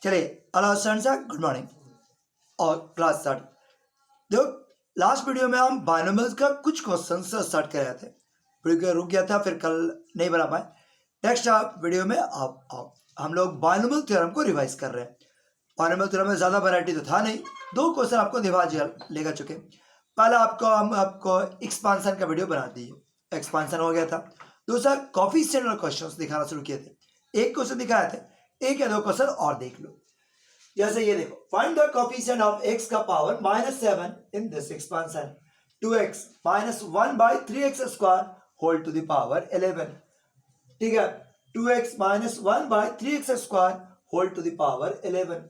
चलिए hello students, good morning और class start. देखो, लास्ट वीडियो में हम बायनोमियल्स का कुछ क्वेश्चन से स्टार्ट कर रहे थे। वीडियो रुक गया था, फिर कल नहीं बना पाए। नेक्स्ट वीडियो में आप हम लोग बायनोमियल थ्योरम को रिवाइज कर रहे हैं। बायनोमियल थ्योरम में ज़्यादा वैरायटी तो था नहीं, दो क्वेश्चन आपको लेकर चुके। पहला हम आपको एक्सपांसन का वीडियो बना दिए, एक्सपांसन हो गया था। दूसरा कोफिशिएंट और क्वेश्चंस दिखाना शुरू किए थे। एक क्वेश्चन दिखाए थे, एक या दो क्वेश्चन और देख लो। जैसे ये देखो, find the coefficient of x का power -7 in this expansion. 2x minus 1/3x² whole to the power 11। ठीक है, 2x minus 1/3x² whole to the power 11।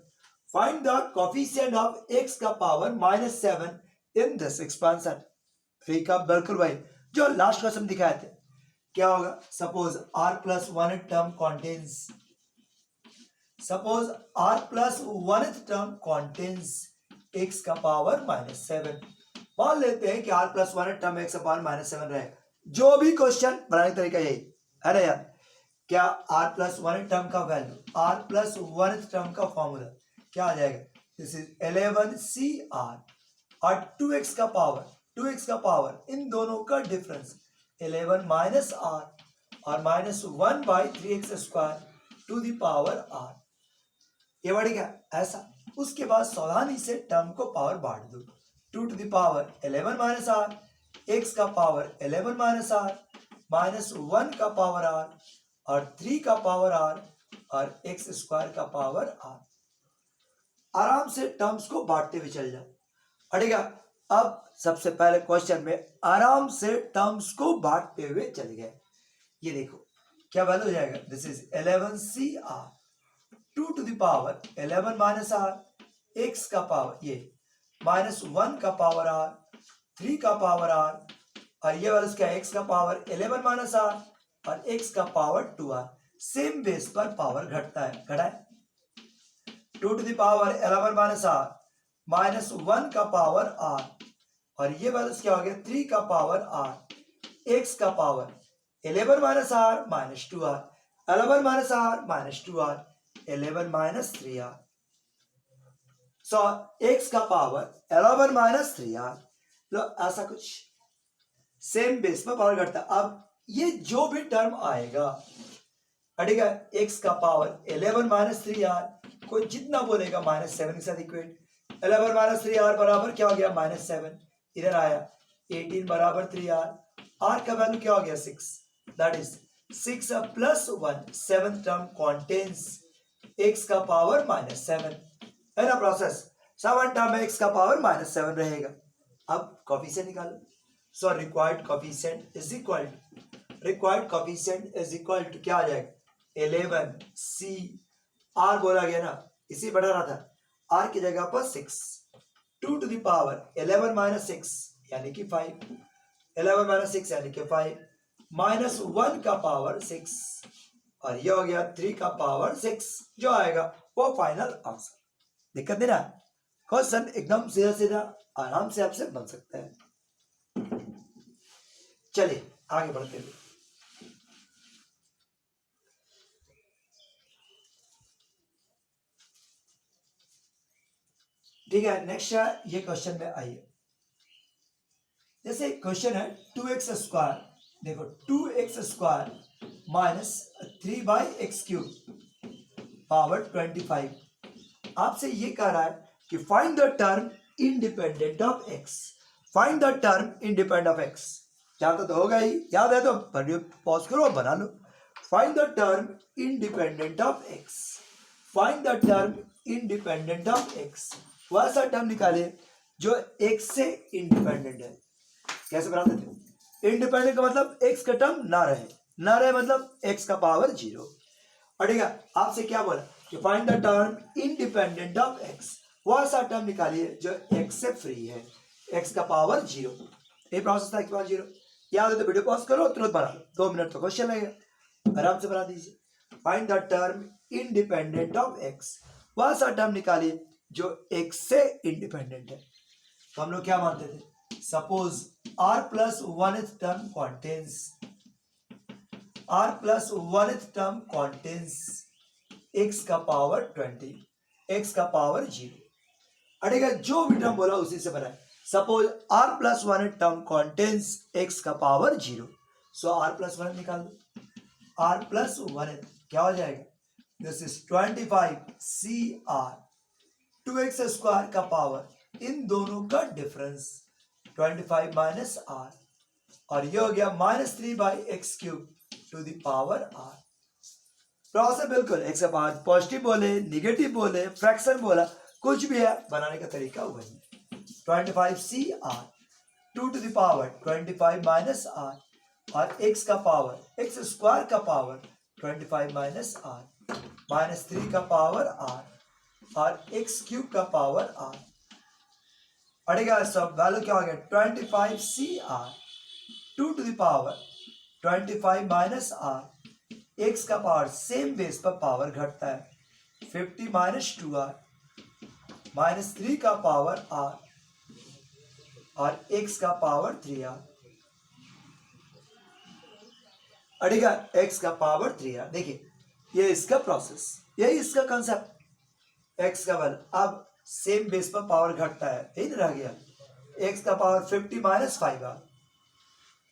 Find the coefficient of x का पावर -7 इन दिस एक्सपांसन। ठीक है, बिल्कुल भाई, जो last question दिखाए थे। क्या होगा? Suppose r plus 1 term contains, suppose r plus 1 term contains x का पावर -7। मान लेते हैं कि r प्लस 1 टर्म x का पावर -7 रहे। जो भी क्वेश्चन बनाने का तरीका यही है ना यार। क्या r प्लस 1 टर्म का वैल्यू, r प्लस 1 टर्म का फॉर्मूला क्या आ जाएगा? दिस इज 11cr और 2x का पावर इन दोनों का डिफरेंस 11 माइनस r और -1/3x² to the power r। ये बढ़ेगा ऐसा। उसके बाद सावधानी से टर्म को पावर बांट दो। 2 to the power 11 minus r, x का पावर 11 माइनस r, -1 का पावर r और 3 का पावर r और x² का पावर r। आराम से टर्म्स को बांटते हुए चल जाओ। बढ़ेगा। अब सबसे पहले क्वेश्चन में आराम से टर्म्स को बांटते हुए चले गए। ये देखो क्या वैल्यू हो जाएगा? This is 11cr, 2 to the power 11 minus r, x का पावर ये -1 का पावर r, 3 का पावर r और ये वाला क्या है? x का पावर 11 माइनस r और x का पावर 2r। सेम बेस पर पावर घटता है, घटा है। 2 to the power 11 minus r, -1 का पावर r और ये वाला क्या हो गया? 3 का पावर r, x का power 11 minus r minus 2r, 11 minus r minus 2r, 11 minus 3r। सो x का पावर 11 माइनस 3r। लो ऐसा कुछ सेम बेस पर पावर घटता। अब ये जो भी टर्म आएगा, बढ़ेगा, x का पावर 11 माइनस 3r, कोई जितना बोलेगा -7 के साथ इक्वेट। 11 माइनस 3r बराबर क्या हो गया? -7। इधर आया 18 बराबर 3r। r का वैल्यू क्या हो गया? 6। That is 6 plus 1, 7 term contains x का पावर -7 है ना। प्रोसेस 7 टर्म में x का पावर -7 रहेगा। अब कोफिशिएंट निकालो। So required coefficient is equal to क्या आ जाएगा? 11c r बोला गया ना, इसी बढ़ा रहा था। r की जगह पर 6, 2 टू द पावर 11 माइनस 6 यानी कि 5, 11 माइनस 6 यानी कि 5, -1 का पावर 6 और ये हो गया 3 का पावर 6। जो आएगा वो फाइनल आंसर। दिक्कत नहीं ना? क्वेश्चन एकदम सीधा सीधा आराम से आपसे बन सकता है। चलिए आगे बढ़ते हुए, ठीक है। नेक्स्ट ये क्वेश्चन में आइए। जैसे क्वेश्चन है 2x², देखो 2x² माइनस 3/x³ पावर 25। आपसे ये कह रहा है कि find the term independent of x। Find the term independent of x। जानता तो होगा ही, याद है तो वीडियो पॉज करो और बना लो। Find the term independent of x। Find the term independent of x। वैसा टर्म निकालिए जो x से इंडिपेंडेंट है। कैसे बनाते थे? इंडिपेंडेंट का मतलब x का टर्म ना रहे मतलब x का पावर 0। और ठीक है, आपसे क्या बोला कि find the term independent of x। वैसा टर्म निकालिए जो x से फ्री है, x का पावर 0। ये प्रोसेस था, x पावर 0। याद है तो वीडियो पॉज करो, तुरंत बना लो, 2 मिनट तो क्वेश्चन लगेगा, आराम से बना दीजिए। Find the term independent of x। वैसा टर्म निकालिए जो x से इंडिपेंडेंट है। तो हम लोग क्या मानते थे? Suppose r plus 1 term contains R plus one term contains X का पावर 20, एक्स का पावर 0। अड़ेगा जो भी टर्म बोला उसी से बना है। Suppose R plus one term contains X का power 0, so R plus one निकाल दो। आर प्लस वन क्या हो जाएगा, this is 25 C R 2x square का पावर, इन दोनों का डिफरेंस 25 माइनस आर, और ये हो गया -3/x³ to the power R. Process बिल्कुल एक्स का पावर पॉजिटिव बोले, निगेटिव बोले, फ्रैक्शन बोला, कुछ भी है, बनाने का तरीका वही। 25 C R 2 to the power 25 minus R, और x का पावर x स्क्वायर का पावर 25 माइनस आर, -3 का पावर आर, और x³ का पावर आर। अड़ेगा सब वैल्यू क्या हो गया, 25 C R 2 to the power 25 minus R, x का पावर सेम बेस पर पावर घटता है, 50 माइनस 2r, -3 का पावर r, और x का पावर 3r। अड़ेगा x का पावर 3r। देखिए ये इसका प्रोसेस, यही इसका कंसेप्ट, x का वैल्यू अब सेम बेस पर पावर घटता है, यही रह गया, x का पावर 50 माइनस 5r।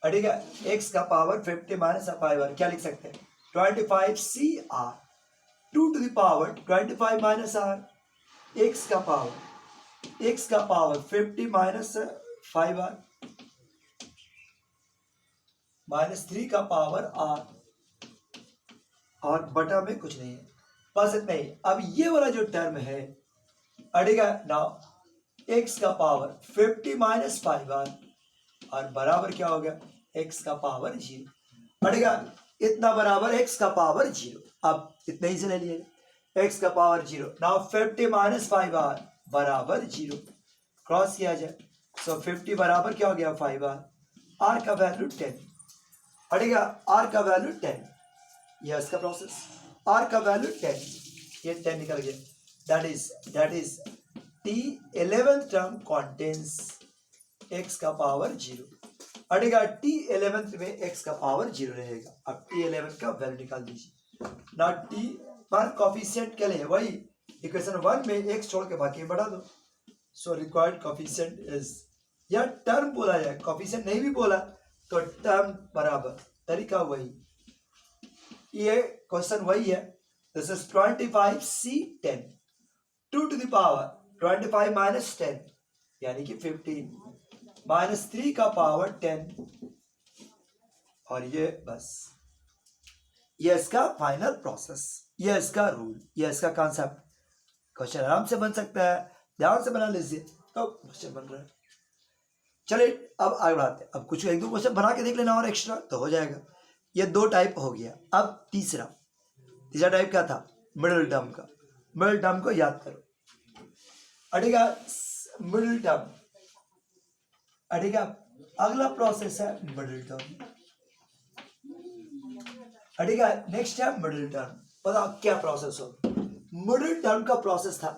अड़ेगा x का पावर 50 माइनस 5r क्या लिख सकते हैं, 25 C R 2 to the power 25 minus R, x का पावर 50 माइनस 5r, -3 का पावर r, और बटा में कुछ नहीं है, बस इतना ही। अब ये वाला जो टर्म है, अड़ेगा नाउ x का पावर 50 माइनस 5r, और बराबर क्या हो गया, x का पावर 0। अड़ेगा इतना बराबर x का पावर 0, अब इतना ही से ले लिया, x का पावर 0, नाउ 50 माइनस 5r बराबर 0, क्रॉस किया जाए, सो 50 बराबर क्या हो गया 5r, r का वैल्यू 10। अड़ेगा r का वैल्यू 10, यह इसका प्रोसेस, r का वैल्यू 10, ये 10 निकल गया, that is t 11th term contains x का पावर 0। अड़ेगा t 11th में x का पावर 0 रहेगा। अब t 11 का वैल्यू निकाल दीजिए ना, t पर कोफिशिएंट क्या ले, वही इक्वेशन 1 में x छोड़ के बाकी बढ़ा दो, सो रिक्वायर्ड कोफिशिएंट इज, या टर्म बोला जाए, कोफिशिएंट नहीं भी बोला तो टर्म बराबर, तरीका वही, ये क्वेश्चन वही है। This is 25 C 10 2 to the power 25 minus 10 यानी कि 15, -3 का पावर 10, और ये बस, ये इसका फाइनल प्रोसेस, ये इसका रूल, ये इसका कॉन्सेप्ट। क्वेश्चन आराम से बन सकता है, ध्यान से बना लीजिए तो क्वेश्चन बन रहा है। चलिए अब आगे बढ़ाते हैं, अब कुछ 1-2 क्वेश्चन बना के देख लेना और एक्स्ट्रा तो हो जाएगा। ये 2 टाइप हो गया। अब तीसरा टाइप क्या था, मिडिल टर्म का। मिडिल टर्म को याद करो, अड़ेगा मिडिल टर्म, अड़ेगा अगला प्रोसेस है मिडिल टर्म, अड़ेगा नेक्स्ट है मिडिल टर्म। बताओ क्या प्रोसेस हो, मिडिल टर्म का प्रोसेस था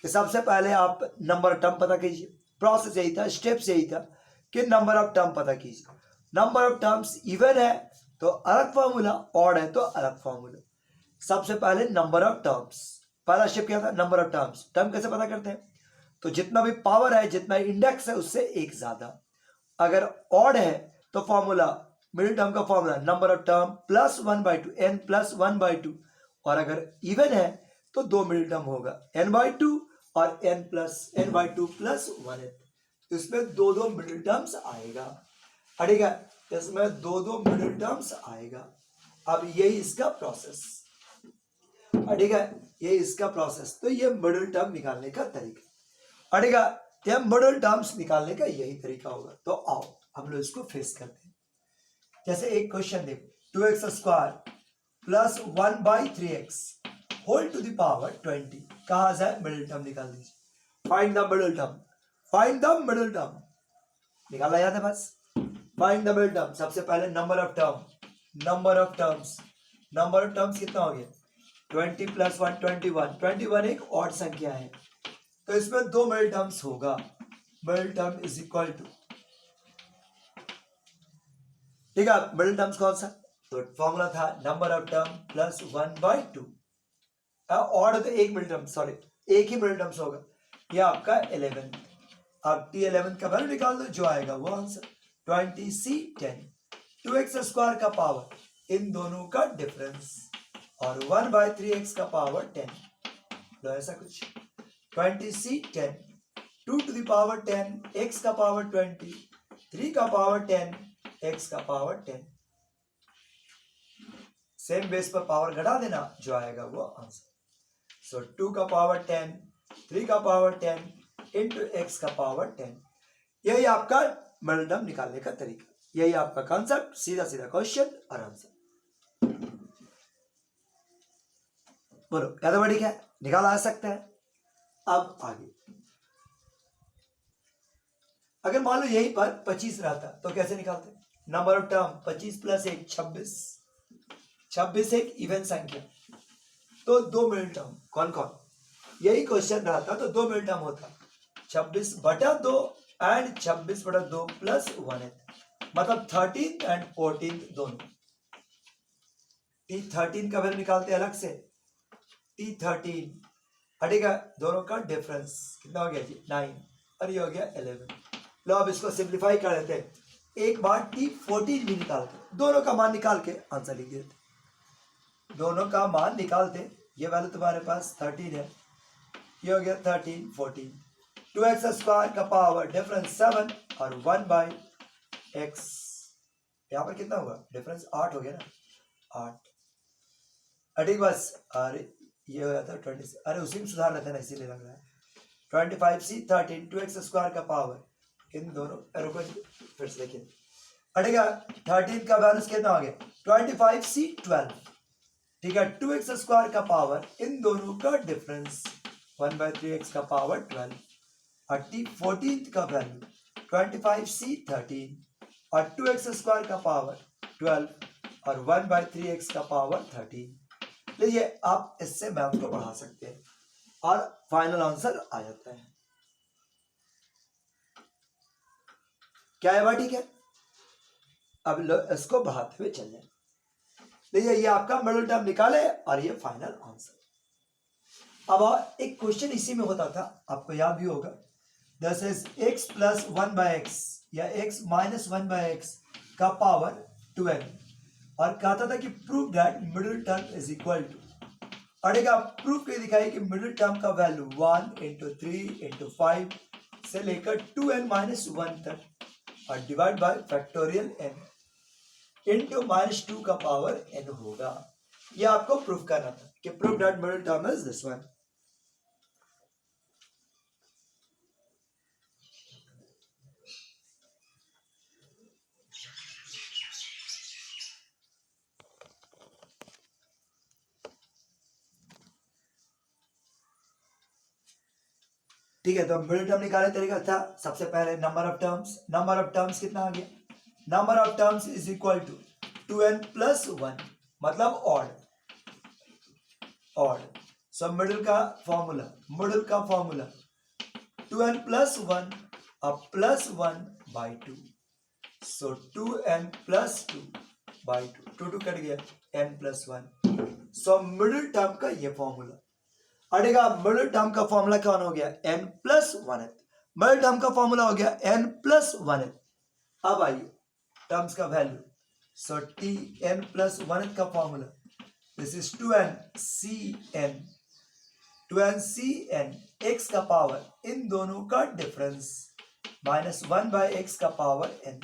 कि सबसे पहले आप नंबर टर्म पता कीजिए, प्रोसेस यही था, स्टेप्स यही था कि नंबर ऑफ टर्म पता कीजिए। नंबर ऑफ टर्म्स इवन है तो अलग फॉर्मूला, ऑड है तो अलग फॉर्मूला। सबसे पहले नंबर ऑफ टर्म्स, पहला स्टेप क्या था, नंबर ऑफ टर्म्स। टर्म कैसे पता करते हैं, तो जितना भी पावर है, जितना इंडेक्स है, उससे एक ज्यादा। अगर ऑड है तो फॉर्मूला, मिडिल टर्म का formula number of term plus 1/2, n plus 1/2, और अगर इवन है तो 2 मिडिल टर्म होगा, n/2 और n/2 प्लस 1। इसमें 2 मिडिल टर्म्स आएगा, अड़ेगा इसमें 2 मिडिल टर्म्स आएगा। अब यही इसका प्रोसेस, अड़ेगा ये इसका प्रोसेस, तो ये मिडिल टर्म निकालने का तरीका, अड़ेगा ये मिडिल टर्म्स निकालने का यही तरीका होगा। तो आओ हम लोग इसको फेस करते हैं। जैसे एक क्वेश्चन देखो, 2x² plus 1/3x whole to the power 20, कहा जाए मिडिल टर्म निकाल दीजिए। Find the middle term, find the middle term, निकाला जाता है बस। फाइंड द मिडिल टर्म, सबसे पहले number of term, number of terms कितना हो गया, 20 प्लस 1 21, 21 एक ऑड संख्या है तो इसमें 2 मिडिल टर्म्स होगा। Middle term is equal to, ठीक है, मिडिल टर्म्स कौन सा, तो फॉर्मूला था number of term plus 1/2। Odd तो एक मिनट टर्म, सॉरी एक ही मिनट टर्म्स होगा। ये आपका 11। अब T11 का वैल्यू निकाल दो, जो आएगा वो आंसर 20C10। 2x स्क्वायर का पावर इन दोनों का डिफरेंस और 1/3x का पावर 10। लो ऐसा कुछ 20C10 2 to the power 10 x का पावर 20 3 का पावर 10 x का पावर 10। सेम बेस पर पावर घटा देना, जो आएगा वो आंसर। सो 2 का पावर 10 3 का पावर 10 इंटू एक्स का पावर 10। यही आपका मिडल टर्म निकालने का तरीका, यही आपका कॉन्सेप्ट। सीधा सीधा क्वेश्चन और आंसर। बोलो क्या तो बड़ी है, निकाला आ सकता है। अब आगे अगर मान लो यहीं पर 25 रहता तो कैसे निकालते? Number of term 25 plus 1 26। 26 एक इवन संख्या, तो 2 मिडल टर्म कौन कौन? यही क्वेश्चन रहता तो 2 मिडल टर्म होता 26/2 एंड 26/2 प्लस 1, मतलब 13 एंड 14 दोनों। T13 का वैल्यू निकालते अलग से। T13 हटेगा, दोनों का डिफरेंस कितना हो गया जी 9 और ये हो गया 11। लो अब इसको सिंप्लीफाई कर देते हैं। एक बार T14 भी निकालते, दोनों का मान निकाल के आंसर लिख देते। दोनों का मान निकालते, ये वैल्यू तुम्हारे पास 13 है, ये हो गया 13 14। 2x स्क्वायर का पावर डिफरेंस 7 और 1/x, यहाँ पर कितना होगा डिफरेंस 8 हो गया ना 8। ठीक बस, अरे ये हो जाता है 20, अरे उसी में सुधार रहता है ना, इसीलिए लग रहा है 25C 13 2x स्क्वायर का पावर इन दोनों, रुको फिर से देखिए हटेगा। 13 का वैल्यू कितना हो गया 25C 12, ठीक है। 2x स्क्वायर का पावर इन दोनों का डिफरेंस 1/3x का पावर 12 और T14 का वैल्यू 25C 13 और 2x स्क्वायर का पावर 12 और 1/3x का पावर 13। लीजिए आप इससे मैथ को बढ़ा सकते हैं और फाइनल आंसर आ जाता है। क्या है? ठीक है, अब इसको बढ़ाते हुए चल जाए। देखिए ये आपका मिडिल टर्म निकाले और ये फाइनल आंसर। अब एक क्वेश्चन इसी में होता था, आपको याद भी होगा, this is x plus 1/x या x माइनस 1/x का पावर 2n, और कहता था कि prove that middle term is equal to, अड़ेगा प्रूफ के दिखाई कि मिडिल टर्म का वैल्यू 1 × 3 × 5 से लेकर 2n-1 तक और divide bye factorial n into -2 का पावर n होगा। यह आपको प्रूफ करना था कि proof that middle term is this one. ठीक है, तो मिडिल टर्म निकालने तरीका था, सबसे पहले नंबर ऑफ टर्म्स कितना आ गया, number of terms is equal to 2n + 1, मतलब ऑड। सो मिडिल का फॉर्मूला 2n + 1 अब +1/2, सो 2n + 2/2, 2 कट गया, n + 1। सो मिडिल टर्म का ये फॉर्मूला अड़ेगा। मिडिल टर्म का फॉर्मूला कौन हो गया n + 1। मिडिल टर्म का फॉर्मूला हो गया n + 1। अब आइए टर्म्स का वैल्यू, सो Tn + 1 का formula this is 2nCn x का पावर इन दोनों का डिफरेंस -1/x का पावर n,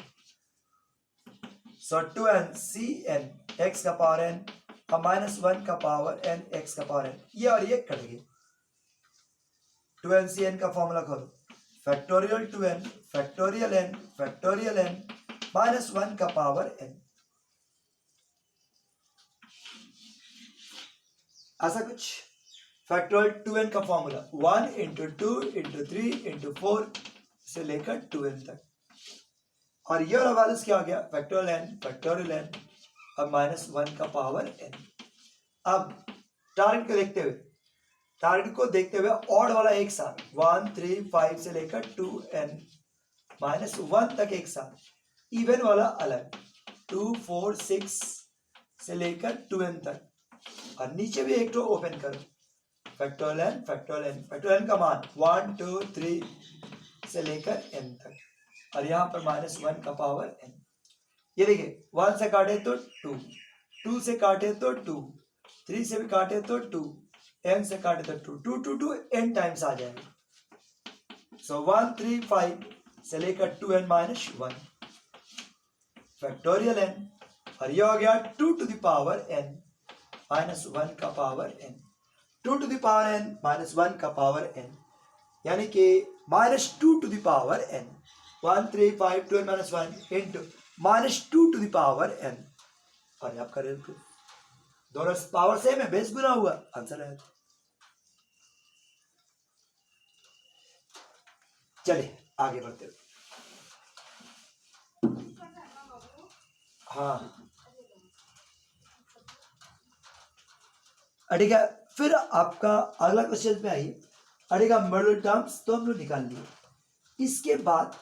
सो 2nCn x का पावर n और -1 का पावर n x का पावर n, ये और ये कट गए। 2nCn का फॉर्मूला खोलो, फैक्टोरियल 2n फैक्टोरियल n -1 का पावर n, ऐसा कुछ। फैक्टोरियल 2n का फॉर्मूला 1 × 2 × 3 × 4 से लेकर 2n तक, और ये वाला वैल्यूज क्या हो गया फैक्टोरियल n और -1 का पावर n। अब टारगेट को देखते हुए ऑड वाला एक साथ 1 3 5 से लेकर 2n -1 तक एक साथ, इवन वाला अलग 2 4 6 से लेकर 2n तक और नीचे भी एक तो ओपन करो फैक्टोरियल फैक्टोरियल का मान 1 2 3 से लेकर n तक और यहाँ पर -1 का पावर n। ये देखिए 1 से काटे तो 2, 2 से काटे तो 2, 3 से भी काटे तो 2, n से काटे तो 2, 2 2 n टाइम्स आ जाएगा। सो 1 3 5 से लेकर 2n - 1 फैक्टोरियल n और ये हो गया 2 to the power n -1 का power n, 2 to the power n -1 का पावर n यानी कि -2 to the power n 1 3 5 2n - 1 into -2 to the power n और आपका दोनों पावर सेम है, बेस गुना हुआ, आंसर है। चलिए आगे बढ़ते हैं। हाँ ठीक है, फिर आपका अगला क्वेश्चन पे आइए। ठीक है, मॉडल टर्म्स तो हम लोग निकाल लिए। इसके बाद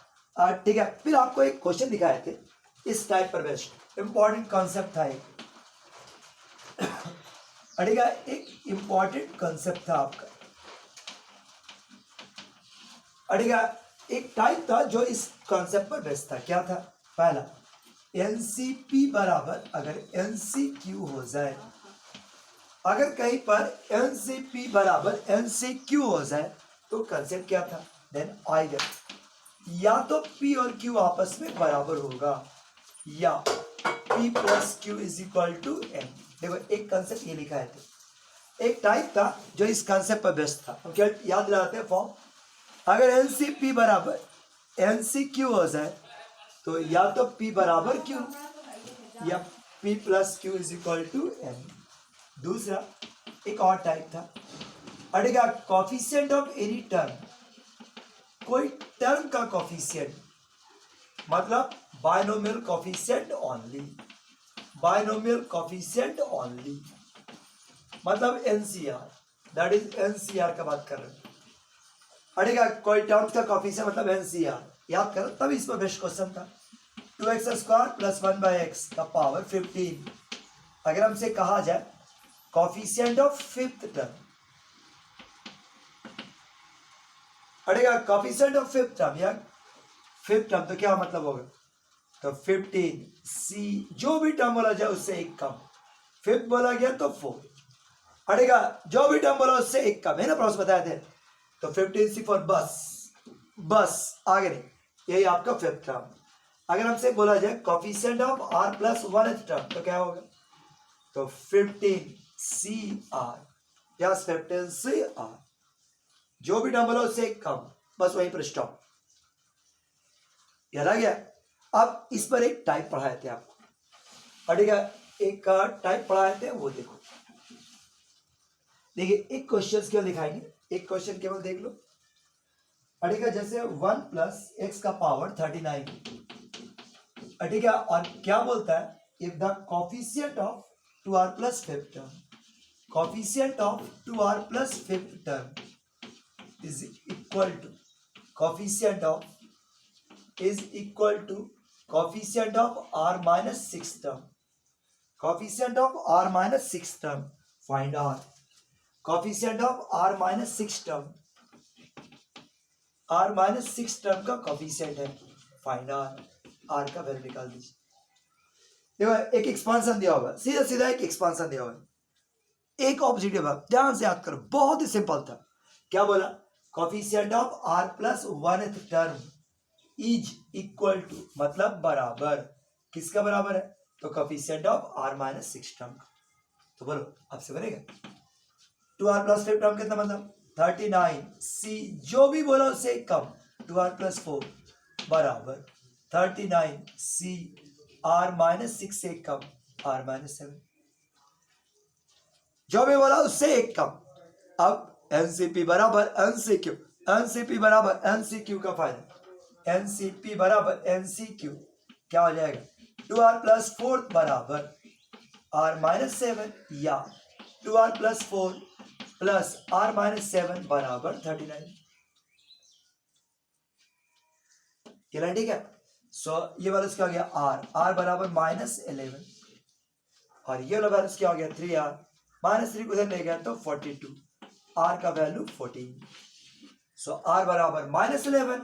ठीक है, फिर आपको एक क्वेश्चन दिखाए थे इस टाइप पर बेस्ट इंपॉर्टेंट कॉन्सेप्ट था एक। ठीक है, एक इंपॉर्टेंट कॉन्सेप्ट था आपका। ठीक है, एक टाइप था जो इस कॉन्सेप्ट पर बेस्ट था। क्या था? पहला एनसीपी बराबर अगर एनसीक्यू हो जाए, अगर कहीं पर एनसीपी बराबर एनसीक्यू हो जाए तो कंसेप्ट क्या था? देन आइदर या तो पी और क्यू आपस में बराबर होगा या P plus Q is equal to N. देखो एक कंसेप्ट ये लिखा है थे, एक टाइप था जो इस कंसेप्ट पर बेस्ट था। हम क्या याद दिलाते हैं फॉर्म? अगर एनसीपी बराबर एनसीक्यू हो जाए तो या तो पी बराबर क्यू या P plus Q is equal to N. दूसरा एक और टाइप था, अड़ेगा कॉफिशिएंट ऑफ एनी टर्म, कोई टर्म का कॉफिशिएंट मतलब binomial coefficient only, binomial coefficient only मतलब एनसीआर, दैट इज एनसीआर का बात कर रहे हैं। अड़ेगा कोई टर्म का कॉफिशिएंट मतलब एनसीआर, याद करो तब इस पर बेस्ट क्वेश्चन था। 2x² + 1/x का पावर 15। अगर हमसे कहा जाए कॉफिशिएंट ऑफ फिफ्थ टर्म, अड़ेगा कॉफिशिएंट ऑफ फिफ्थ टर्म या फिफ्थ टर्म तो क्या मतलब होगा? तो 15 सी जो भी टर्म बोला जाए उससे एक कम, फिफ्थ बोला गया तो 4, अड़ेगा जो भी टर्म बोला उससे एक कम है ना, प्रोसेस बताए थे। तो 15 सी फॉर बस, बस आगे नहीं, यही आपका फिफ्थ टर्म। अगर हमसे बोला जाए coefficient of r + 1th term तो क्या होगा? तो 15 सी आर या 15 सी आर, जो भी टर्म बोला उससे एक कम, बस वहीं पर स्टॉप। याद आ गया? अब इस पर एक टाइप पढ़ाए थे आपको, ठीक है, एक टाइप पढ़ाए थे वो देखो। देखिए एक क्वेश्चन केवल दिखाएंगे, एक क्वेश्चन केवल देख लो। ठीक है, जैसे 1 + x का पावर 39, ठीक है, और क्या बोलता है? If the coefficient of 2r + 5th term, coefficient of 2r + 5th term is equal to coefficient of is equal to coefficient of r - 6 term, coefficient of r - 6 term, find r, coefficient of r - 6 term, r - 6 term का coefficient है, find r, r का value निकाल दीजिए। देखो एक expansion दिया होगा, सीधा सीधा एक एक्सपांशन दिया होगा, एक ऑब्जेक्टिव है, ध्यान से याद करो, बहुत ही सिंपल था। क्या बोला? coefficient of r + 1th term is equal to मतलब बराबर, किसका बराबर है? तो कोफिशिएंट ऑफ r - 6 टर्म का। तो बोलो आपसे बनेगा 2r + 5 टर्म कितना मतलब 39 सी जो भी बोला उससे एक कम, 2r + 4 बराबर 39 सी r - 6 से एक कम r - 7, जो भी बोला उससे एक कम। अब एनसीपी बराबर एनसीक्यू, एनसीपी बराबर एनसीक्यू का फायदा, एनसीपी बराबर एनसीक्यू क्या हो जाएगा? 2r + 4 बराबर r - 7 या 2r + 4 + r - 7 बराबर 39। ठीक है, सो ये वाला क्या हो गया? r बराबर -11, और ये वाला बैलेंस क्या हो गया 3r, -3 को उधर ले गया तो 42, r का वैल्यू 14। सो r बराबर -11,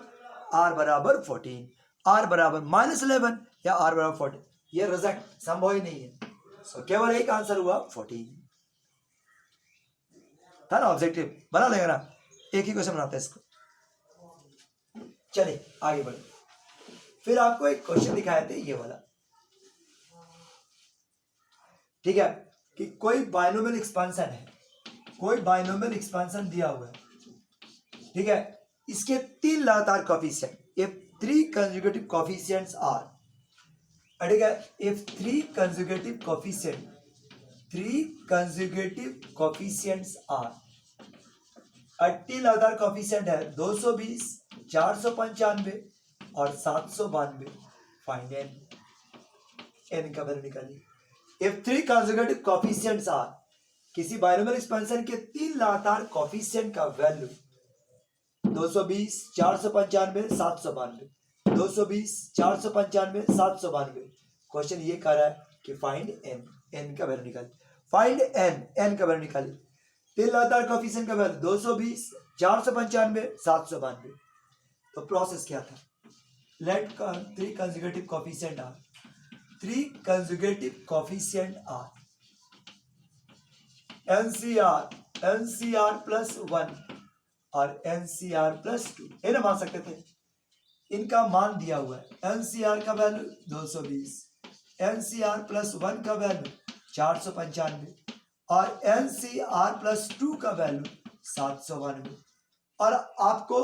r बराबर 14, r बराबर -11 या r बराबर 14, ये रिजेक्ट संभव ही नहीं है। सो केवल एक आंसर हुआ 14 था ना। ऑब्जेक्टिव बना लेगा ना, एक ही क्वेश्चन बनाते हैं इसको। चलिए आगे बढ़े। फिर आपको एक क्वेश्चन दिखाए थे ये वाला, ठीक है, कि कोई बाइनोमियल एक्सपेंशन है, कोई बाइनोमियल एक्सपेंशन दिया हुआ है, ठीक है, इसके 3 लगातार coefficient, if 3 consecutive coefficients are, ठीक है, if 3 consecutive coefficients are, 3 लगातार कोएफिशिएंट है 220, 495 और 792, फाइंड एन का वैल्यू निकालिए। If 3 consecutive coefficients are, किसी बाइनोमियल एक्सपेंशन के 3 लगातार कोएफिशिएंट का वैल्यू 220, 495, 792, 220, 495, 792। क्वेश्चन ये कह रहा है कि फाइंड एन, एन का वैल्यू निकालिए। फाइंड एन, एन का वैल्यू निकालिए। 3 लगातार कोएफिशिएंट का वैल्यू 220, 495, 792। तो प्रोसेस क्या था? Let 3 consecutive coefficient are, 3 consecutive coefficient are NCR plus 1 और NCR plus 2, ये ना मान सकते थे। इनका मान दिया हुआ है, NCR का वैल्यू 220, NCR plus 1 का वैल्यू 495 और NCR plus 2 का वैल्यू 792, और आपको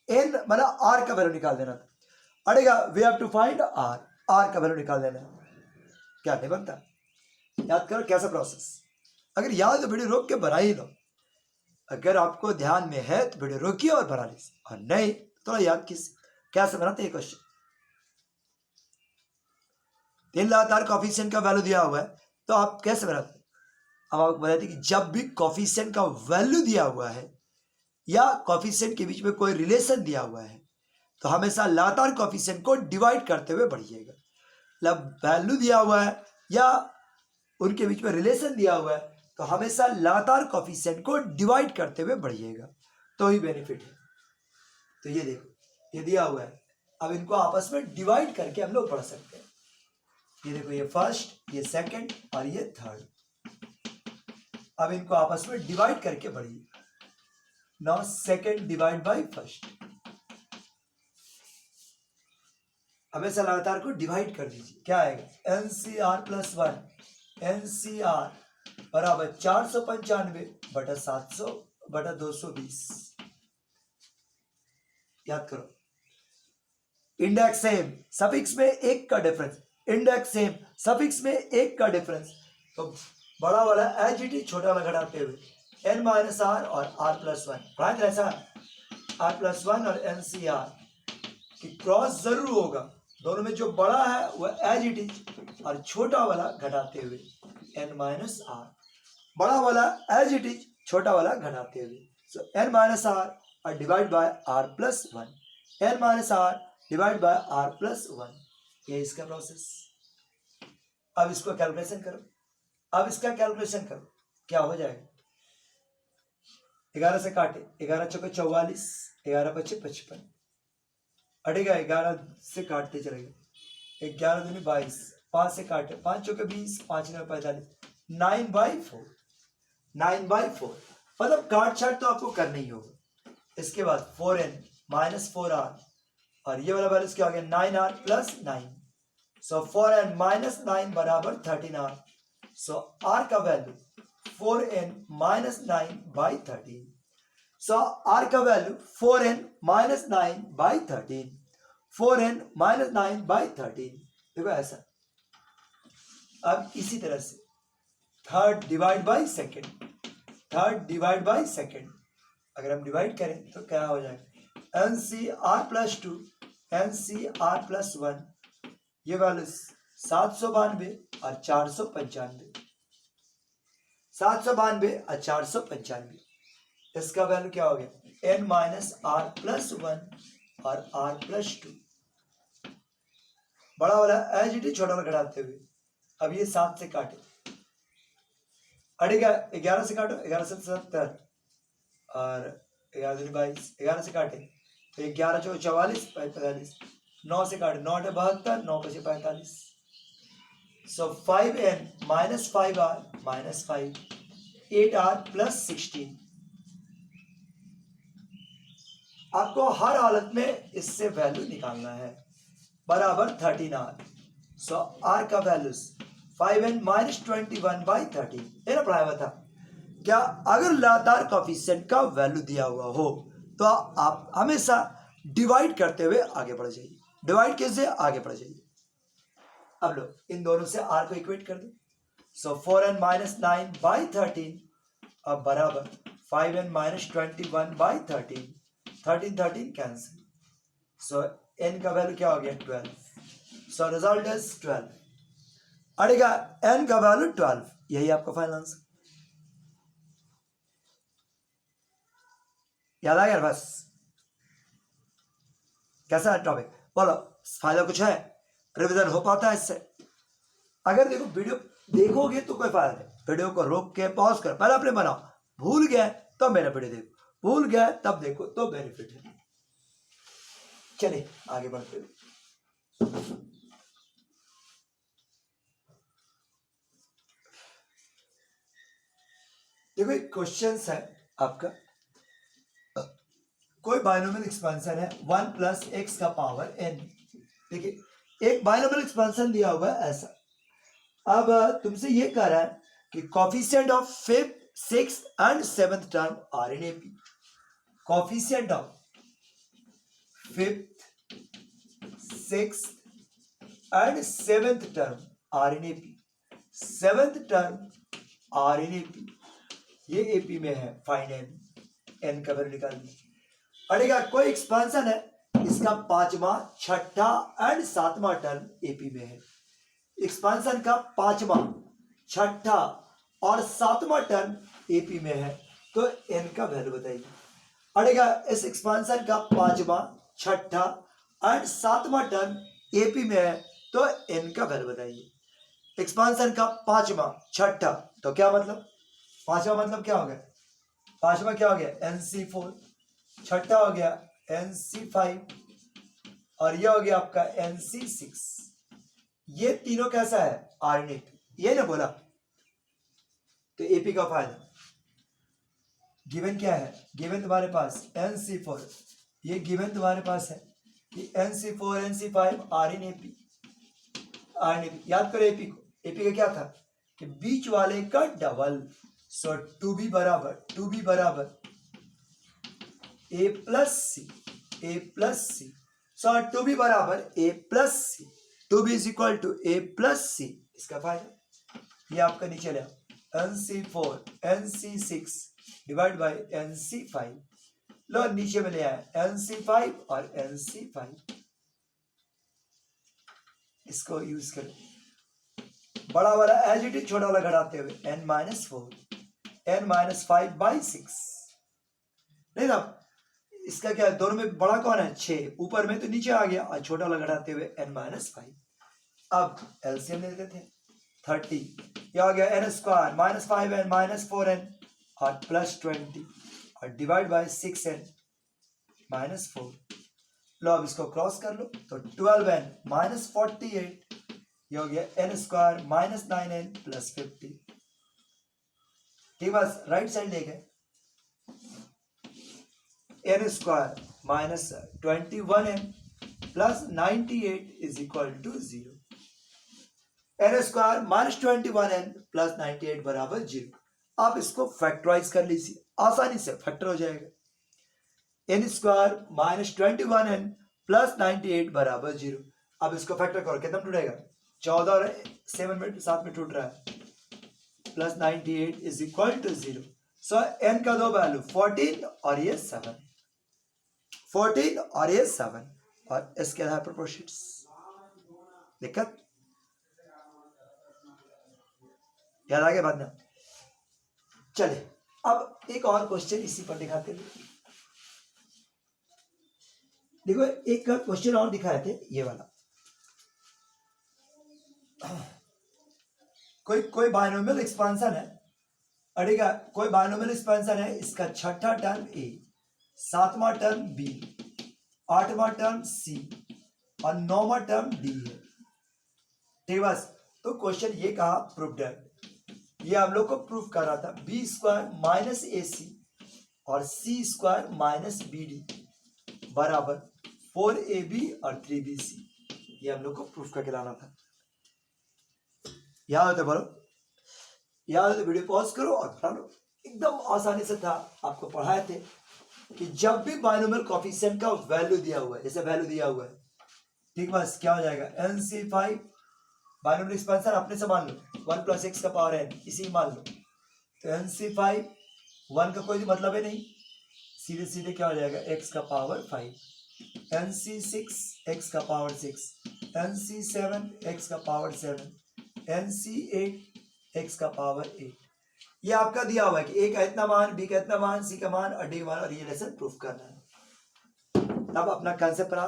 n मतलब r का वैल्यू निकाल देना था। अड़ेगा we have to find r, r का वैल्यू निकाल देना। क्या नहीं बनता? याद करो कैसा प्रोसेस। अगर याद तो वीडियो रोक के बना ही लो, अगर आपको ध्यान में है तो वीडियो रोकिए और बना लीजिए, और नहीं तो थोड़ा याद कैसे बनाते हैं क्वेश्चन। 3 लगातार कोएफिशिएंट का वैल्यू दिया हुआ है तो आप कैसे बनाते हैं? अब आपको बताते कि जब भी कोएफिशिएंट का वैल्यू दिया हुआ है या कोएफिशिएंट के बीच में कोई रिलेशन दिया हुआ है तो हमेशा लगातार कोएफिशिएंट को डिवाइड करते हुए बढ़िएगा। मतलब वैल्यू दिया हुआ है या उनके बीच में रिलेशन दिया हुआ है तो हमेशा लगातार कोएफिशिएंट को डिवाइड करते हुए बढ़िएगा, तो ही बेनिफिट है। तो ये देखो ये दिया हुआ है, अब इनको आपस में डिवाइड करके हम लोग पढ़ सकते हैं। ये देखो ये फर्स्ट, ये सेकंड और ये थर्ड। अब इनको आपस में डिवाइड करके बढ़िए। Now second divide by first, हमेशा लगातार को डिवाइड कर दीजिए। क्या आएगा? NCR plus 1, NCR बराबर 495 बटा 700 बटा 220। याद करो, इंडेक्स सेम, सफिक्स में 1 का डिफरेंस, इंडेक्स सेम, सफिक्स में 1 का डिफरेंस, तो बड़ा वाला एज इट इज छोटा वाला घटाते हुए n माइनस आर और r प्लस 1, राइट? ऐसा r प्लस 1 और NCR की क्रॉस जरूर होगा, दोनों में जो बड़ा है वह एज इट इज और छोटा वाला घटाते हुए n माइनस आर, बड़ा वाला एज इट इज छोटा वाला घटाते हुए। सो n माइनस आर और divide by r plus 1, n minus R divide by r plus 1, ये इसका प्रोसेस। अब इसको कैलकुलेशन करो, अब इसका कैलकुलेशन करो, क्या हो जाएगा? 11 से काटे, 11 चौके 44, 11 पच्चीस 55, अड़ेगा 11 से काटते चलेगा, 11 दूनी 22, 5 से काटे, 5 चौके 20, 5 9 45, 9/4, 9/4, मतलब काट छाट तो आपको करना ही होगा। इसके बाद 4n माइनस 4r और ये वाला बैलेंस क्या हो गया? 9r प्लस 9, सो 4n माइनस 9 बराबर 13r। सो r का वैल्यू 4n माइनस 9/13, सो r का value 4n minus 9/13, 4n minus 9/13। देखो ऐसा। अब इसी तरह से third divide by second, third divide by second, अगर हम डिवाइड करें तो क्या हो जाएगा? NCR प्लस 2, NCR प्लस 1, ये वैल्यू 792 और 495, 792 और 495, इसका वैल्यू क्या हो गया? n माइनस r प्लस 1 और r प्लस 2, बड़ा वाला एज इट इज छोटा वाला घटाते हुए। अब ये 7 से काटे, अड़ेगा 11 से काटो, 11 से 70 और 11 दूनी 22, 11 से काटे तो 11 चौ 44, 45, 9 से काटे 9 72, 9 5 45. So 5n minus 5r minus 5, 8r plus 16. आपको हर हालत में इससे वैल्यू निकालना है बराबर 13r. सो r का वैल्यूज 5n माइनस 21/13 ये ना पढ़ाया हुआ था. क्या अगर लगातार कोफिशिएंट का वैल्यू दिया हुआ हो तो आप हमेशा डिवाइड करते हुए आगे बढ़ जाइए. डिवाइड कैसे आगे बढ़ जाइए. अब लो इन दोनों से r को इक्वेट कर दो. सो 4n माइनस 9/13 अब बराबर 5n माइनस 21/13. 13 कैंसिल. सो n का वैल्यू क्या हो गया 12. So result is 12. अड़ेगा n का वैल्यू 12. यही आपका फाइनल आंसर. याद आ गया बस. कैसा है टॉपिक बोलो. फायदा कुछ है, रिवीजन हो पाता है इससे. अगर देखो वीडियो देखोगे तो कोई फायदा नहीं. वीडियो को रोक के पॉज कर पहले अपने बनाओ. भूल गए तो मेरा वीडियो देखो, भूल गए तब देखो तो बेनिफिट है. चलिए आगे बढ़ते हैं. देखो एक क्वेश्चन है आपका. कोई बाइनोमियल एक्सपेंशन है 1 प्लस एक्स का पावर n. देखिए एक बाइनोमियल एक्सपेंशन दिया हुआ है ऐसा. अब तुमसे ये कह रहा है कि coefficient of fifth, sixth and seventh term are in AP. Coefficient of fifth, sixth and seventh term are in AP. Seventh term are in AP. ये एपी में है. फाइंड एन का वैल्यू निकाल दी. अड़ेगा कोई एक्सपेंशन है, इसका पांचवा, छठा एंड सातवां टर्म एपी में है. एक्सपेंशन का पांचवा, छठा और सातवां टर्म एपी में है तो एन का वैल्यू बताइए. अड़ेगा इस एक्सपेंशन का पांचवा, छठा एंड सातवां टर्म एपी में है तो एन का वैल्यू बताइए. एक्सपेंशन का पांचवा, छठा तो क्या मतलब, पांचवा मतलब क्या हो गया, पांचवा क्या हो गया NC4, छठा हो गया NC5 और यह हो गया आपका NC6. ये तीनों कैसा है आर्निक. ये ना बोला तो एपी का फायदा. गिवन क्या है, गिवन तुम्हारे पास NC4. ये गिवन तुम्हारे पास है कि NC4 NC5 are in AP. याद करो एपी को. एपी का क्या था कि बीच वाले का डबल. सो 2b बराबर a plus C. So 2b बराबर a plus C. 2b is equal to a plus C. इसका फायदा ये आपका नीचे ले NC4 NC6 divide by NC5. लो नीचे में ले आया NC5 और NC5. इसको यूज करें. बड़ा वाला एज इट इज, छोटा वाला घटाते हुए n-4 n-5/6. नहीं ना, इसका क्या है, दोनों में बड़ा कौन है 6. ऊपर में तो नीचे आ गया और छोटा वाला घटाते हुए n-5. अब एलसीएम ले लेते थे 30. ये आ गया n स्क्वायर -5n -4n और प्लस 20 और डिवाइड बाय 6n -4. लो अब इसको क्रॉस कर लो तो 12n -48. ये हो गया n स्क्वायर -9n प्लस 50. ठीक, बस राइट साइड ले गए. n square -21n plus 98 is equal to 0. n square -21n plus 98 बराबर 0. आप इसको फैक्टराइज कर लीजिए, आसानी से फैक्टर हो जाएगा. n स्क्वायर -21n प्लस 98 बराबर 0. अब इसको फैक्टर करो, कितना टूटेगा 14 और 7 में 7 में टूट रहा है. Plus 98 is equal to 0. So n का दो वैल्यू 14 और ये 7. 14 और ये 7 और इसके आधार पर प्रोसीड्स. दिक्कत याद आ गया बाद में. चले अब एक और क्वेश्चन इसी पर दिखाते हैं. देखो एक क्वेश्चन और दिखाए थे ये वाला. कोई बाइनोमियल एक्सपेंशन है अड़ेगा कोई बाइनोमियल एक्सपेंशन है, इसका छठा टर्म ए, सातवां टर्म बी, आठवां टर्म सी और नौवां टर्म डी है। ठीक बस, तो क्वेश्चन ये कहा प्रूफ दैट, ये हम लोग को प्रूफ कर रहा था बी स्क्वायर माइनस ए सी और सी स्क्वायर माइनस बी डी बराबर 4ab और 3bc, ये हम लोग को प्रूफ करके लाना था। याद होता बोलो, याद हो तो वीडियो पॉज करो और पढ़ा लो। एकदम आसानी से था, आपको पढ़ाए थे कि जब भी बाइनोमियल कोएफिशिएंट का वैल्यू दिया हुआ है, जैसे वैल्यू दिया हुआ है, ठीक बस क्या हो जाएगा NC5 बाइनोमियल एक्सपेंशन अपने से मान लो 1 + x का पावर n, इसी मान लो, तो NC5 1 का कोई मतलब है नहीं, सीधे सीधे क्या हो जाएगा x का पावर 5, NC6 x का पावर 6, NC7 x का पावर 7, NC8 x का पावर 8। ये आपका दिया हुआ है कि ए का इतना मान, बी का इतना मान, सी का मान और डी का मान, और ये लेसन प्रूफ करना है। अब अपना कंसेप्ट पढ़ा।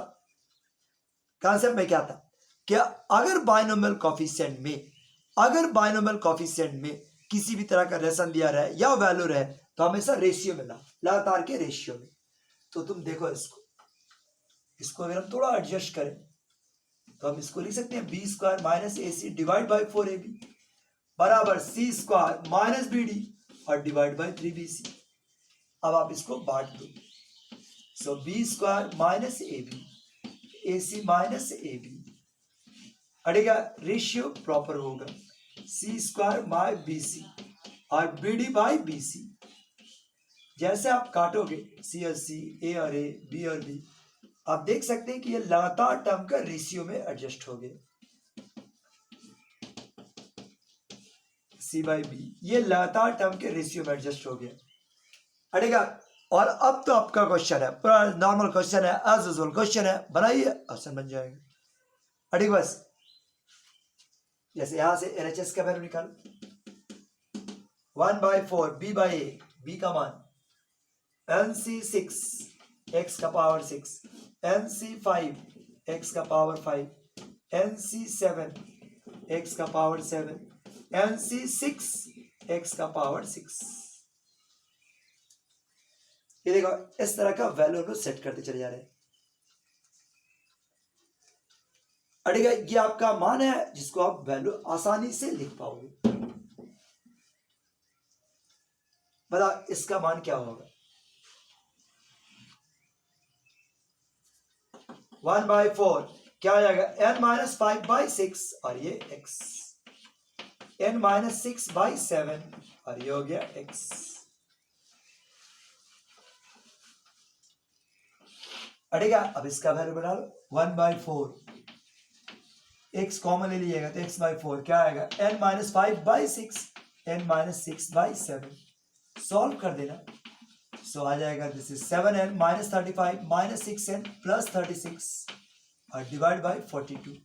कंसेप्ट में क्या था, क्या अगर बाइनोमियल कोएफिशिएंट में, अगर बाइनोमियल कोएफिशिएंट में किसी भी तरह का रेशन दिया रहे या वैल्यू रहे तो हमेशा रेशियो में ला, लगातार के रेशियो में। तो तुम देखो इसको अगर हम थोड़ा एडजस्ट करें तो हम इसको लिख सकते हैं B square minus A C divide by 4ab बराबर C square minus B D और डिवाइड बाई 3bc। अब आप इसको बांट दो, so B square minus A B, A C minus A B, अड़ेगा रेशियो प्रॉपर होगा C square by B C और B D by B C. जैसे आप काटोगे सी और सी, ए और ए, बी और बी, आप देख सकते हैं कि ये लगातार टर्म का रेशियो में एडजस्ट हो गए, सी बाई बी, ये लगातार टर्म के रेशियो में एडजस्ट हो गया। अड़ेगा और अब तो आपका क्वेश्चन है, पूरा नॉर्मल क्वेश्चन है, एज यूजुअल क्वेश्चन है, बनाइए ऑप्शन बन जाएगा। अड़ेगा बस जैसे यहां से LHS का वैल्यू निकाल, 1/4 b बाई ए, बी का मान, NC6 x का पावर 6, NC5 x का पावर 5, NC7 x का पावर 7, NC6 x का पावर 6। ये देखो इस तरह का वैल्यू को सेट करते चले जा रहे हैं। अड़ेगा ये आपका मान है जिसको आप वैल्यू आसानी से लिख पाओगे। बता इसका मान क्या होगा, 1/4 क्या हो जाएगा n-5/6 और ये x, n-6/7 और ये हो गया x। अड़ेगा अब इसका वैल्यू बना लो, 1/4 x कॉमन ले लीजिएगा तो x/4 क्या आएगा n-5/6, n-6/7, सॉल्व कर देना, सो आ जाएगा दिस इज 7n - 35 - 6n + 36 और डिवाइड बाई 42।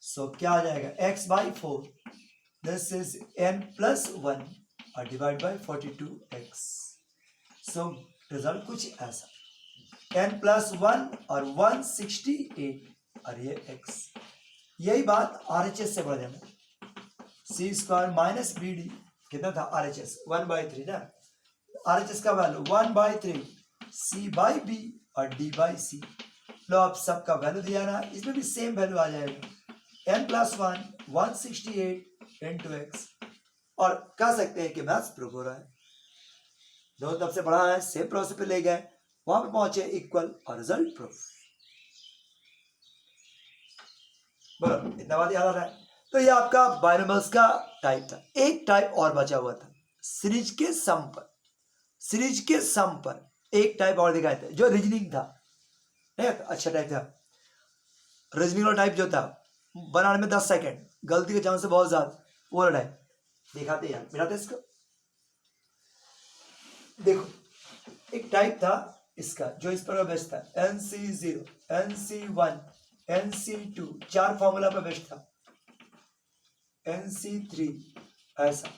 सो क्या आ जाएगा x/4, दिस इज n + 1 और divide by 42x। So result कुछ ऐसा, n + 1 और 168 और ये x। यही बात RHS से बढ़ जाना, सी स्क्वायर माइनस बी डी कितना था RHS 1/3 ना, RHS का वैल्यू 1/3 सी बाई बी और डी बाई सी। लो अब सबका वैल्यू दिया ना, इसमें भी सेम वैल्यू आ जाएगा n + 1 168 into x, और कह सकते हैं कि मैथ्स प्रूफ हो रहा है, दोनों तरफ से बढ़ा है, सेम प्रोसेस पे ले गए, वहां पे पहुंचे इक्वल और रिजल्ट प्रूफ। बोलो इतना बात याद आ रहा है। तो ये आपका बाइनोमियल्स का टाइप था। एक टाइप और बचा हुआ था सीरीज के सम पर, सीरीज के सम पर एक टाइप और दिखाए थे जो रीजनिंग था, अच्छा टाइप था। रीजनिंग वाला टाइप जो था बनाने में 10 सेकेंड, गलती के चांस बहुत ज्यादा, वो वाला टाइप दिखाते यार, मिलाते इसको। देखो एक टाइप था इसका जो इस पर बेस्ड था, NC0 NC1 NC2 चार फॉर्मूला पर बेस्ड था, NC3 ऐसा,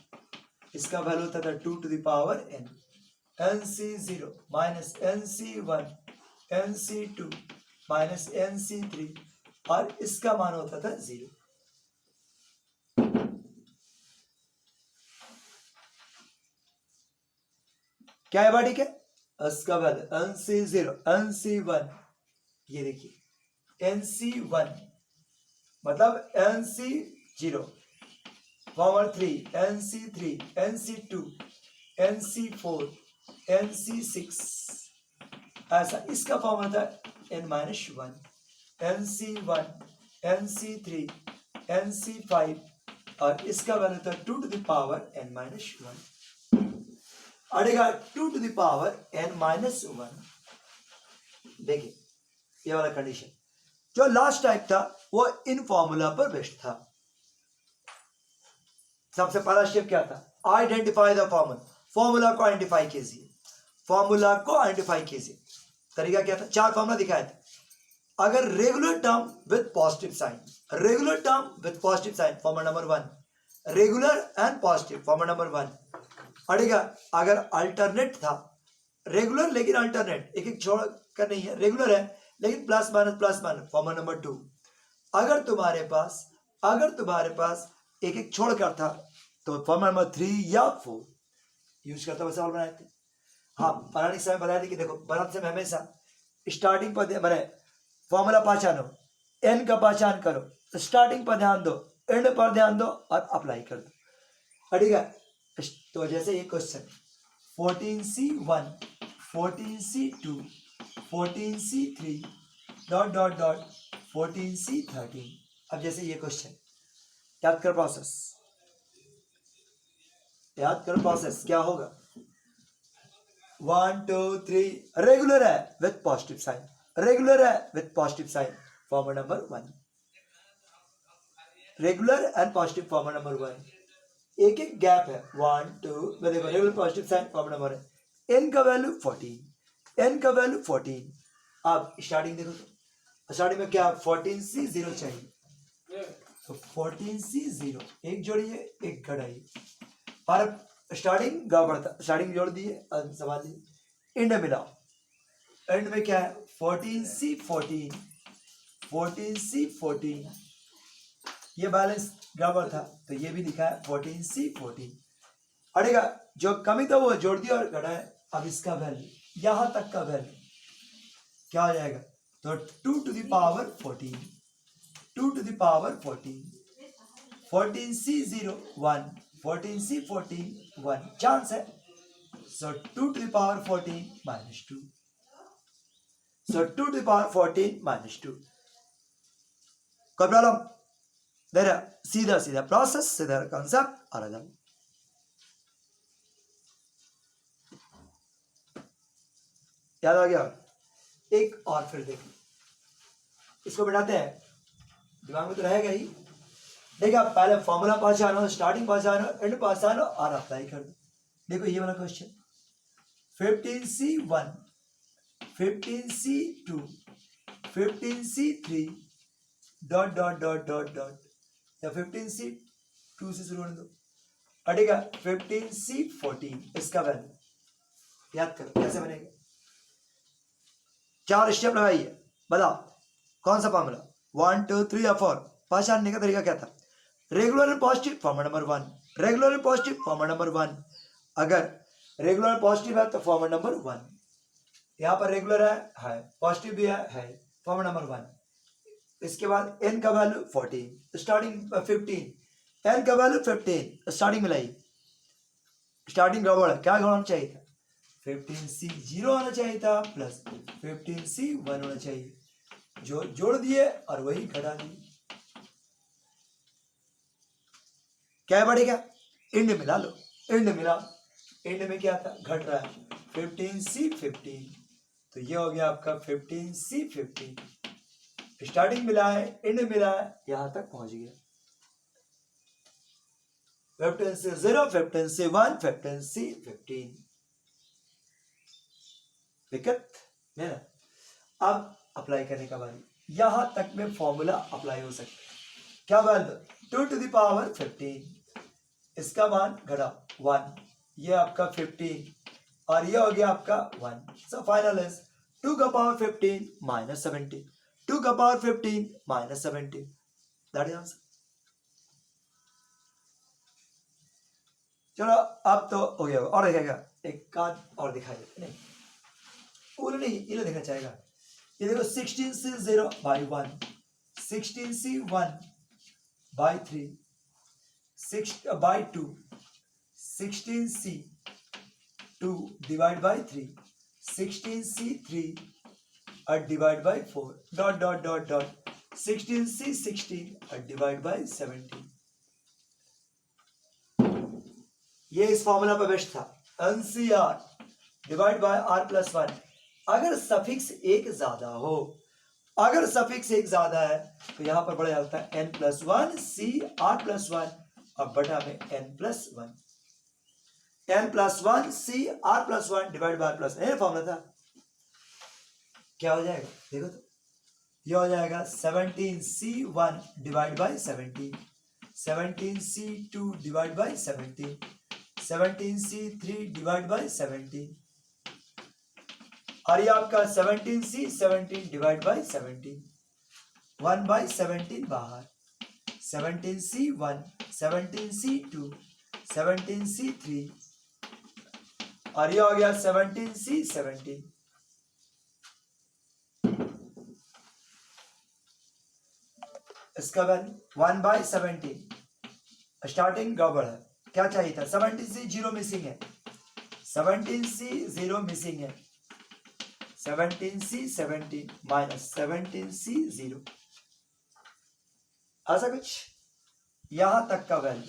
इसका वैल्यू होता था 2 to the power n, NC0 minus NC1 NC2 minus NC3 और इसका मान होता था 0। क्या है भाई? ठीक है, इसका वैल्यू NC0 NC1, ये देखिए NC1 मतलब NC0, formula 3 NC3 NC2 NC4 NC6, ऐसा इसका फॉर्मूला था n-1, NC1 NC3 NC5 और इसका वैल्यू था 2 to the power n-1। अड़ेगा 2 to the power n-1। देखिए ये वाला कंडीशन, जो लास्ट टाइप था वो इन फॉर्मूला पर बेस्ड था। सबसे पहला स्टेप क्या था? आइडेंटिफाई द फॉर्मूला, फॉर्मूला को आइडेंटिफाई कीजिए, फॉर्मूला को आइडेंटिफाई कीजिए। तरीका क्या था? 4 फॉर्मूला दिखाए थे। अगर regular term with positive sign, regular term with positive sign formula number 1, regular and positive formula number 1। अड़ेगा अगर अल्टरनेट था, रेगुलर लेकिन अल्टरनेट, एक एक छोड़ कर नहीं है, रेगुलर है लेकिन प्लस माइनस फॉर्मूला नंबर 2। अगर तुम्हारे पास एक एक छोड़ कर था तो फॉर्मूला नंबर 3 या 4 यूज करता हुआ सवाल बनाए थे। हाँ, पढ़ाने समय बताया था कि देखो बनाते समय हमेशा स्टार्टिंग पर बने फॉर्मूला पहचानो, एन का पहचान करो, स्टार्टिंग पर ध्यान दो, एंड पर ध्यान दो और अप्लाई कर दो। ठीक है, तो जैसे ये question 14C1 14C2 14C3 dot dot dot 14C13। अब जैसे ये क्वेश्चन याद कर प्रोसेस क्या होगा? 1 2 3 रेगुलर है विथ पॉजिटिव साइन, रेगुलर है with positive sign formula number 1, regular and positive formula number 1। एक एक गैप है 1 2, देखो regular positive sign formula number है, n का वैल्यू 14। अब स्टार्टिंग देखो, तो स्टार्टिंग में क्या 14C0 चाहिए, तो 14C0 एक जोड़िए एक घटाइए, और स्टार्टिंग गड़बड़ था, स्टार्टिंग जोड़ दिए, सवाल दिए, एंड मिलाओ, एंड में क्या है 14C14 ये बैलेंस गड़बड़ था तो ये भी लिखा है 14C14। अड़ेगा जो कमी था वो जोड़ दिया और घटाया। अब इसका वैल्यू यहां तक का वैल्यू क्या हो जाएगा? तो 2 to the power 14, 2 to the power 14, 14C0 1, 14C14 1 chance है, so 2 to the power 14 minus 2, so 2 to the power 14 minus 2। कोई प्रॉब्लम? देखा सीधा प्रोसेस, सीधा कॉन्सेप्ट और अलग। याद आ गया? एक और फिर देखो, इसको बनाते हैं, दिमाग में तो रहेगा ही। देखिए आप पहले फॉर्मूला पहचानो, स्टार्टिंग पहचानो, एंड पहचानो और अप्लाई कर दो। देखो ये वाला question 15C1 15C2 15C3 dot dot dot dot dot, या 15C2 से शुरू होने दो। हटेगा 15C14, इसका वैल्यू याद करो कैसे बनेगा। 4 स्टेप लगाइए, बताओ कौन सा फॉर्मूला 1 2 3 या 4। पहचानने का तरीका क्या था? Regular and positive formula number 1, regular and positive formula number 1। अगर रेगुलर एंड पॉजिटिव है तो फॉर्मूला नंबर 1, यहाँ पर रेगुलर है पॉजिटिव भी है फॉर्मूला नंबर 1। इसके बाद n का वैल्यू 14, स्टार्टिंग 15, n का वैल्यू 15, स्टार्टिंग मिलाइए, स्टार्टिंग गड़बड़ है, क्या होना चाहिए था? 15C0 होना चाहिए था प्लस 15C1 होना चाहिए, जो जोड़ दिए और वही घटा दिए। क्या बढ़ेगा? एंड मिला लो, एंड मिला, एंड में क्या था? घट रहा है 15C15, तो ये हो गया आपका 15C15। स्टार्टिंग मिला है, एंड मिला है, यहां तक पहुंच गया। 15C0 15C1 15C15। दिक्कत है ना? अब अप्लाई करने का बारी, यहां तक में फॉर्मूला अप्लाई हो सकता है। क्या वैल्यू? 2 to the power 15, इसका मान घटा 1, ये आपका 15 और ये हो गया आपका 1। सो फाइनल इज 2 का पावर 15 माइनस 70, 2 का power 15 minus 70, that is answer. चलो अब तो हो गया और दिखाएगा एक कार्ड और दिखाई देते नहीं पूरा नहीं ये देखना चाहेगा ये देखो 16C0/1 16C1/3 16C2 divide by 3 16C3 divide by 4 dot 16C16 divide by 17 ये इस फॉर्मूला पे बेस्ट था NCR डिवाइड बाय R+1 अगर सफिक्स एक ज्यादा हो अगर सफिक्स एक ज्यादा है तो यहां पर बड़ा होता है N+1 CR+1 और बटा में N+1 N+1 CR+1 divide by R+1 ये फॉर्मूला था क्या हो जाएगा देखो तो ये हो जाएगा 17C1 divide by 17 17C2 divide by 17 17C3 divide by 17 और ये आपका 17C17 डिवाइड बाय 17 1/17 बाहर 17C1 17C2 17C3 और ये हो गया 17C17 इसका वैल्यू 1/17 स्टार्टिंग गड़बड़ है क्या चाहिए था 17C0 मिसिंग है 17C0 मिसिंग है 17C17 माइनस 17C0 ऐसा कुछ यहां तक का value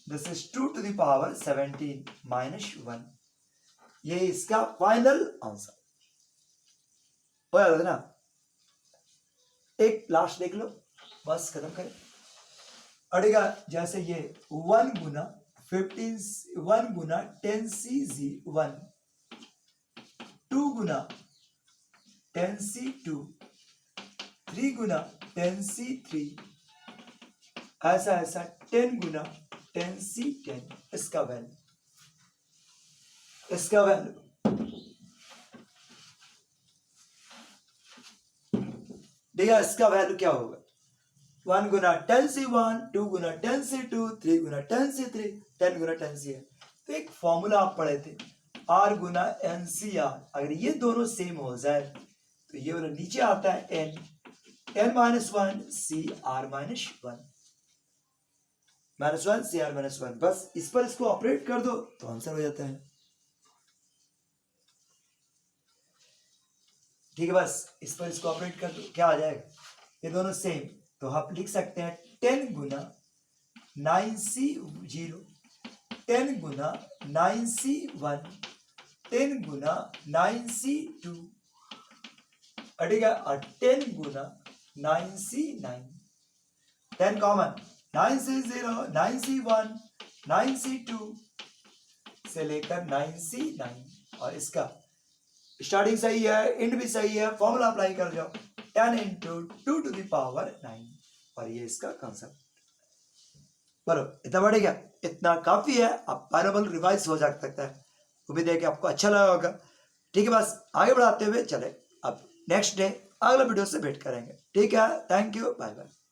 this is 2 to the power 17 minus 1 ये इसका फाइनल आंसर हो जाता ना एक लास्ट देख लो बस खत्म करें अड़ेगा जैसे ये 1 गुना 10C1 2 गुना 10C2 3 गुना 10C3 ऐसा 10 गुना 10C10 इसका वैल्यू देखिए इसका वैल्यू क्या होगा 1 गुना 10C1 2 गुना 10C2 3 गुना 10C3 10 गुना 10C तो एक फॉर्मूला आप पढ़े थे R गुना NCR अगर ये दोनों सेम हो जाए तो ये वाला नीचे आता है N-1 CR-1 -1 CR-1 बस इस पर इसको ऑपरेट कर दो तो आंसर हो जाता है ठीक है बस इस पर इसको ऑपरेट कर दो क्या आ जाएगा ये दोनों सेम तो आप लिख सकते हैं 10 गुना 9C0 10 गुना 9C1 10 गुना 9C2 और 10 गुना 9C9 10 common 9C0 9C1 9C2 से लेकर 9C9 और इसका स्टार्टिंग सही है एंड भी सही है फॉर्मूला अप्लाई कर जाओ 10 into 2 to the power 9 और ये इसका कंसेप्ट बोलो इतना बढ़ेगा इतना काफी है आप पैराबल रिवाइज हो जा सकता है उम्मीद है कि आपको अच्छा लगा होगा ठीक है बस आगे बढ़ाते हुए चले अब नेक्स्ट डे अगला वीडियो से भेंट करेंगे ठीक है थैंक यू बाय बाय